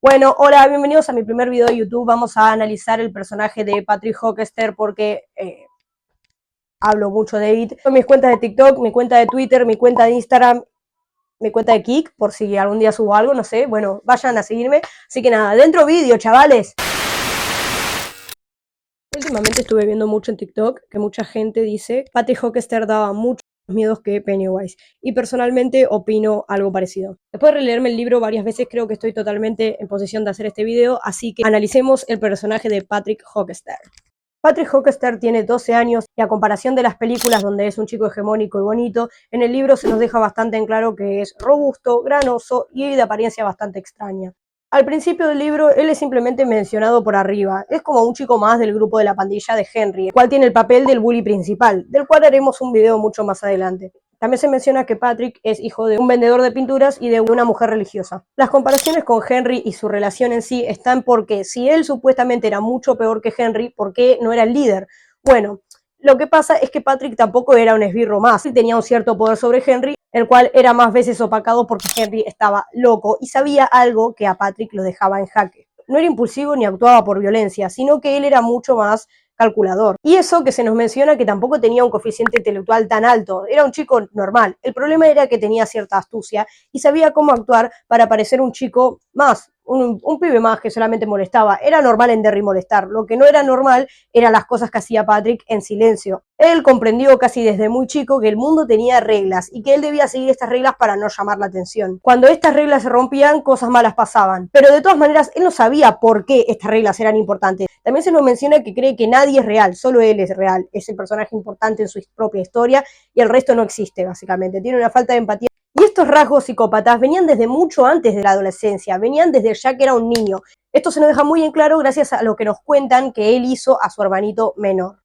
Bueno, hola, bienvenidos a mi primer video de YouTube. Vamos a analizar el personaje de Patrick Hockster porque hablo mucho de It. Mis cuentas de TikTok, mi cuenta de Twitter, mi cuenta de Instagram, mi cuenta de Kik, por si algún día subo algo, no sé. Bueno, vayan a seguirme. Así que nada, dentro vídeo, chavales. Últimamente estuve viendo mucho en TikTok que mucha gente dice Patrick Hockster daba muchos miedos que Pennywise, y personalmente opino algo parecido. Después de releerme el libro varias veces, creo que estoy totalmente en posición de hacer este video, así que analicemos el personaje de Patrick Hockster. Patrick Hockster tiene 12 años y a comparación de las películas donde es un chico hegemónico y bonito, en el libro se nos deja bastante en claro que es robusto, granoso y de apariencia bastante extraña. Al principio del libro, él es simplemente mencionado por arriba. Es como un chico más del grupo de la pandilla de Henry, el cual tiene el papel del bully principal, del cual haremos un video mucho más adelante. También se menciona que Patrick es hijo de un vendedor de pinturas y de una mujer religiosa. Las comparaciones con Henry y su relación en sí están porque si él supuestamente era mucho peor que Henry, ¿por qué no era el líder? Bueno, lo que pasa es que Patrick tampoco era un esbirro más. Tenía un cierto poder sobre Henry, el cual era más veces opacado porque Henry estaba loco y sabía algo que a Patrick lo dejaba en jaque. No era impulsivo ni actuaba por violencia, sino que él era mucho más calculador. Y eso que se nos menciona que tampoco tenía un coeficiente intelectual tan alto, era un chico normal. El problema era que tenía cierta astucia y sabía cómo actuar para parecer un chico más, un pibe más que solamente molestaba. Era normal en Derry molestar, lo que no era normal eran las cosas que hacía Patrick en silencio. Él comprendió casi desde muy chico que el mundo tenía reglas y que él debía seguir estas reglas para no llamar la atención. Cuando estas reglas se rompían, cosas malas pasaban. Pero de todas maneras, él no sabía por qué estas reglas eran importantes. También se nos menciona que cree que nadie es real, solo él es real. Es el personaje importante en su propia historia y el resto no existe, básicamente. Tiene una falta de empatía. Y estos rasgos psicópatas venían desde mucho antes de la adolescencia, venían desde ya que era un niño. Esto se nos deja muy en claro gracias a lo que nos cuentan que él hizo a su hermanito menor.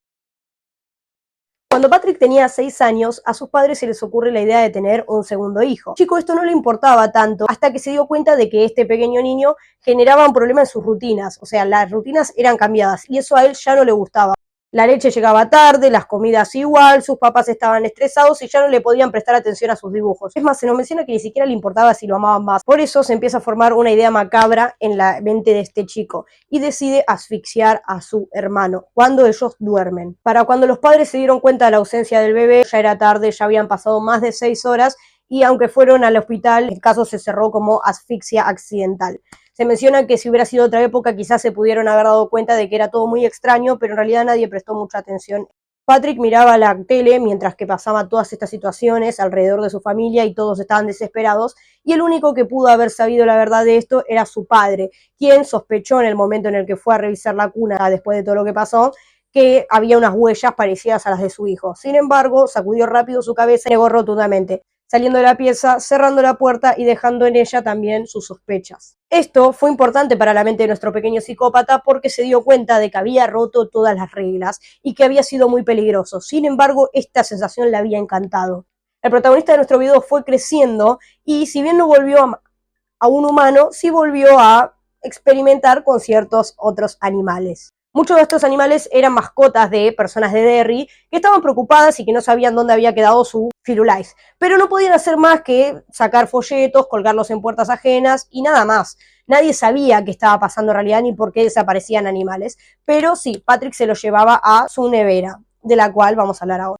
Cuando Patrick tenía 6 años, a sus padres se les ocurre la idea de tener un segundo hijo. Chico, esto no le importaba tanto hasta que se dio cuenta de que este pequeño niño generaba un problema en sus rutinas. O sea, las rutinas eran cambiadas y eso a él ya no le gustaba. La leche llegaba tarde, las comidas igual, sus papás estaban estresados y ya no le podían prestar atención a sus dibujos. Es más, se nos menciona que ni siquiera le importaba si lo amaban más. Por eso se empieza a formar una idea macabra en la mente de este chico y decide asfixiar a su hermano cuando ellos duermen. Para cuando los padres se dieron cuenta de la ausencia del bebé, ya era tarde, ya habían pasado más de 6 horas y aunque fueron al hospital, el caso se cerró como asfixia accidental. Se menciona que si hubiera sido otra época quizás se pudieron haber dado cuenta de que era todo muy extraño, pero en realidad nadie prestó mucha atención. Patrick miraba la tele mientras que pasaba todas estas situaciones alrededor de su familia y todos estaban desesperados, y el único que pudo haber sabido la verdad de esto era su padre, quien sospechó en el momento en el que fue a revisar la cuna después de todo lo que pasó, que había unas huellas parecidas a las de su hijo. Sin embargo, sacudió rápido su cabeza y negó rotundamente, saliendo de la pieza, cerrando la puerta y dejando en ella también sus sospechas. Esto fue importante para la mente de nuestro pequeño psicópata porque se dio cuenta de que había roto todas las reglas y que había sido muy peligroso. Sin embargo, esta sensación le había encantado. El protagonista de nuestro video fue creciendo y si bien no volvió a un humano, sí volvió a experimentar con ciertos otros animales. Muchos de estos animales eran mascotas de personas de Derry que estaban preocupadas y que no sabían dónde había quedado su Firulais, pero no podían hacer más que sacar folletos, colgarlos en puertas ajenas y nada más. Nadie sabía qué estaba pasando en realidad ni por qué desaparecían animales, pero sí, Patrick se los llevaba a su nevera, de la cual vamos a hablar ahora.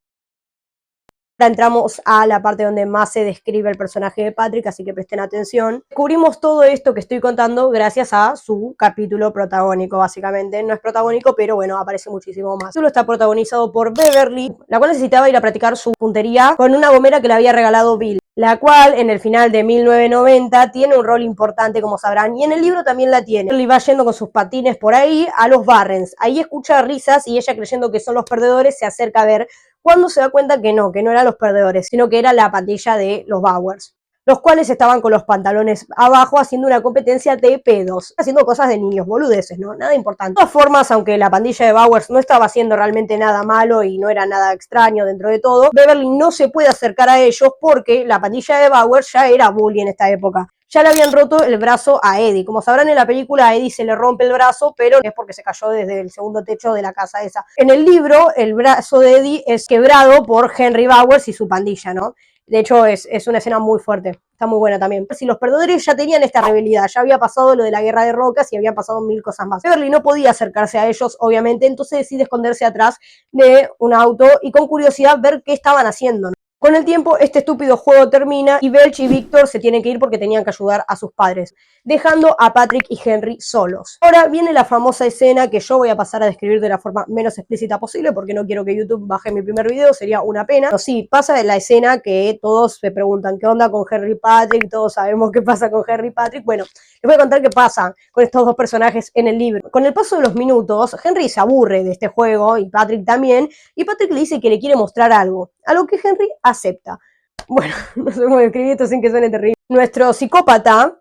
Ahora entramos a la parte donde más se describe el personaje de Patrick, así que presten atención. Descubrimos todo esto que estoy contando gracias a su capítulo protagónico, básicamente. No es protagónico, pero bueno, aparece muchísimo más. Solo está protagonizado por Beverly, la cual necesitaba ir a practicar su puntería con una gomera que le había regalado Bill, la cual en el final de 1990 tiene un rol importante, como sabrán, y en el libro también la tiene. Beverly va yendo con sus patines por ahí a los Barrens. Ahí escucha risas y ella, creyendo que son los perdedores, se acerca a ver cuando se da cuenta que no eran los perdedores, sino que era la pandilla de los Bowers, los cuales estaban con los pantalones abajo haciendo una competencia de pedos, haciendo cosas de niños, boludeces, ¿no? Nada importante. De todas formas, aunque la pandilla de Bowers no estaba haciendo realmente nada malo y no era nada extraño dentro de todo, Beverly no se puede acercar a ellos porque la pandilla de Bowers ya era bully en esta época. Ya le habían roto el brazo a Eddie. Como sabrán en la película, a Eddie se le rompe el brazo, pero es porque se cayó desde el segundo techo de la casa esa. En el libro, el brazo de Eddie es quebrado por Henry Bowers y su pandilla, ¿no? De hecho, es una escena muy fuerte, está muy buena también. Si los perdedores ya tenían esta rivalidad, ya había pasado lo de la guerra de rocas y habían pasado 1000 cosas más. Beverly no podía acercarse a ellos, obviamente, entonces decide esconderse atrás de un auto y con curiosidad ver qué estaban haciendo, ¿no? Con el tiempo, este estúpido juego termina y Belch y Victor se tienen que ir porque tenían que ayudar a sus padres, dejando a Patrick y Henry solos. Ahora viene la famosa escena que yo voy a pasar a describir de la forma menos explícita posible porque no quiero que YouTube baje mi primer video, sería una pena. Pero sí, pasa la escena que todos se preguntan qué onda con Henry y Patrick, todos sabemos qué pasa con Henry y Patrick. Bueno, les voy a contar qué pasa con estos dos personajes en el libro. Con el paso de los minutos, Henry se aburre de este juego y Patrick también, y Patrick le dice que le quiere mostrar algo, a lo que Henry acepta. Bueno, no sé cómo describir esto sin que suene terrible. Nuestro psicópata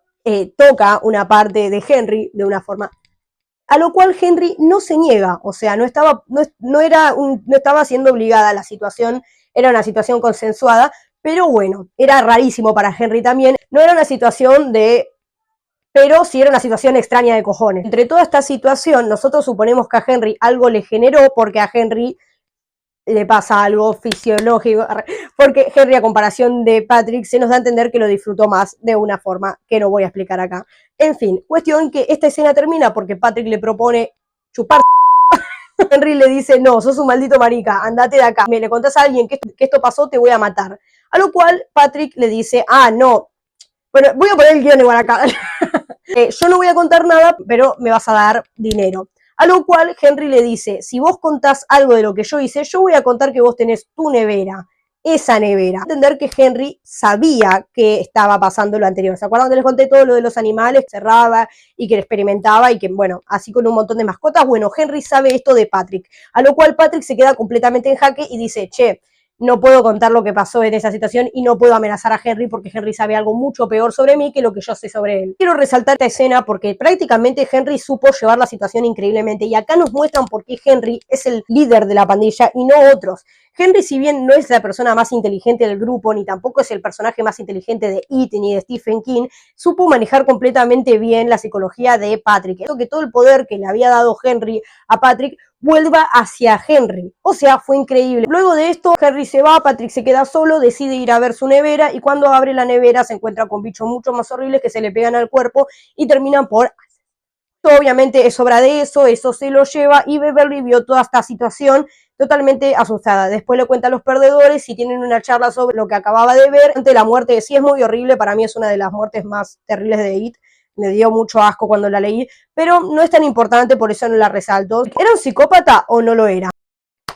toca una parte de Henry de una forma a lo cual Henry no se niega, o sea, no estaba siendo obligada a la situación, era una situación consensuada, pero bueno, era rarísimo para Henry también, no era una situación pero sí era una situación extraña de cojones. Entre toda esta situación, nosotros suponemos que a Henry algo le generó porque a Henry le pasa algo fisiológico, porque Henry, a comparación de Patrick, se nos da a entender que lo disfrutó más de una forma que no voy a explicar acá. En fin, cuestión que esta escena termina porque Patrick le propone chupar. Henry le dice, no, sos un maldito marica, andate de acá. Me le contás a alguien que esto pasó, te voy a matar. A lo cual Patrick le dice, no. Bueno, voy a poner el guión igual acá. Yo no voy a contar nada, pero me vas a dar dinero. A lo cual Henry le dice, si vos contás algo de lo que yo hice, yo voy a contar que vos tenés tu nevera, esa nevera. Entender que Henry sabía que estaba pasando lo anterior. ¿Se acuerdan que les conté todo lo de los animales? Que cerraba y que experimentaba y que, bueno, así con un montón de mascotas. Bueno, Henry sabe esto de Patrick. A lo cual Patrick se queda completamente en jaque y dice, che, no puedo contar lo que pasó en esa situación y no puedo amenazar a Henry porque Henry sabe algo mucho peor sobre mí que lo que yo sé sobre él. Quiero resaltar esta escena porque prácticamente Henry supo llevar la situación increíblemente y acá nos muestran por qué Henry es el líder de la pandilla y no otros. Henry, si bien no es la persona más inteligente del grupo, ni tampoco es el personaje más inteligente de It ni de Stephen King, supo manejar completamente bien la psicología de Patrick. Que todo el poder que le había dado Henry a Patrick vuelva hacia Henry. O sea, fue increíble. Luego de esto, Henry se va, Patrick se queda solo, decide ir a ver su nevera y cuando abre la nevera se encuentra con bichos mucho más horribles que se le pegan al cuerpo y terminan por... Obviamente es obra de eso se lo lleva y Beverly vio toda esta situación totalmente asustada. Después le cuenta a los perdedores y tienen una charla sobre lo que acababa de ver. Ante la muerte, sí es muy horrible, para mí es una de las muertes más terribles de It. Me dio mucho asco cuando la leí, pero no es tan importante, por eso no la resalto. ¿Era un psicópata o no lo era?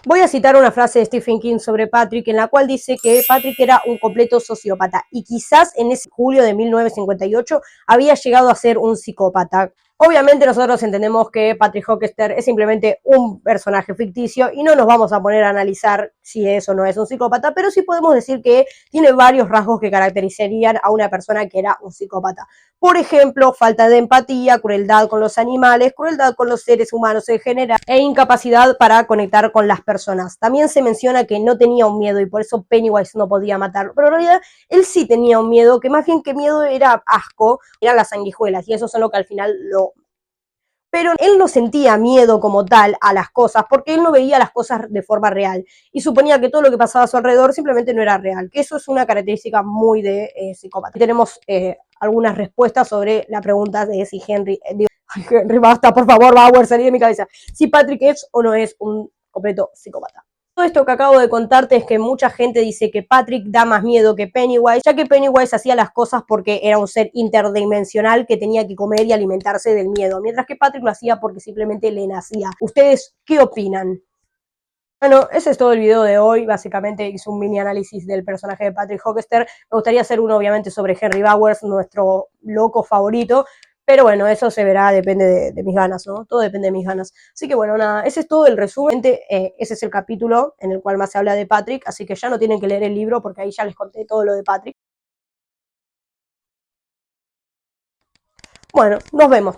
Voy a citar una frase de Stephen King sobre Patrick, en la cual dice que Patrick era un completo sociópata y quizás en ese julio de 1958 había llegado a ser un psicópata. Obviamente nosotros entendemos que Patrick Hockster es simplemente un personaje ficticio y no nos vamos a poner a analizar si es o no es un psicópata, pero sí podemos decir que tiene varios rasgos que caracterizarían a una persona que era un psicópata. Por ejemplo, falta de empatía, crueldad con los animales, crueldad con los seres humanos en general e incapacidad para conectar con las personas. También se menciona que no tenía un miedo y por eso Pennywise no podía matarlo, pero en realidad él sí tenía un miedo, que más bien que miedo era asco, eran las sanguijuelas y eso es lo que al final lo... Pero él no sentía miedo como tal a las cosas, porque él no veía las cosas de forma real y suponía que todo lo que pasaba a su alrededor simplemente no era real, que eso es una característica muy de psicópata. Y tenemos algunas respuestas sobre la pregunta de si Henry, Henry, basta, por favor, Bauer, salí de mi cabeza, si Patrick es o no es un completo psicópata. Todo esto que acabo de contarte es que mucha gente dice que Patrick da más miedo que Pennywise, ya que Pennywise hacía las cosas porque era un ser interdimensional que tenía que comer y alimentarse del miedo, mientras que Patrick lo hacía porque simplemente le nacía. ¿Ustedes qué opinan? Bueno, ese es todo el video de hoy. Básicamente hice un mini análisis del personaje de Patrick Hockster. Me gustaría hacer uno, obviamente, sobre Henry Bowers, nuestro loco favorito. Pero bueno, eso se verá, depende de mis ganas, ¿no? Todo depende de mis ganas. Así que bueno, nada, ese es todo el resumen. Ese es el capítulo en el cual más se habla de Patrick, así que ya no tienen que leer el libro porque ahí ya les conté todo lo de Patrick. Bueno, nos vemos.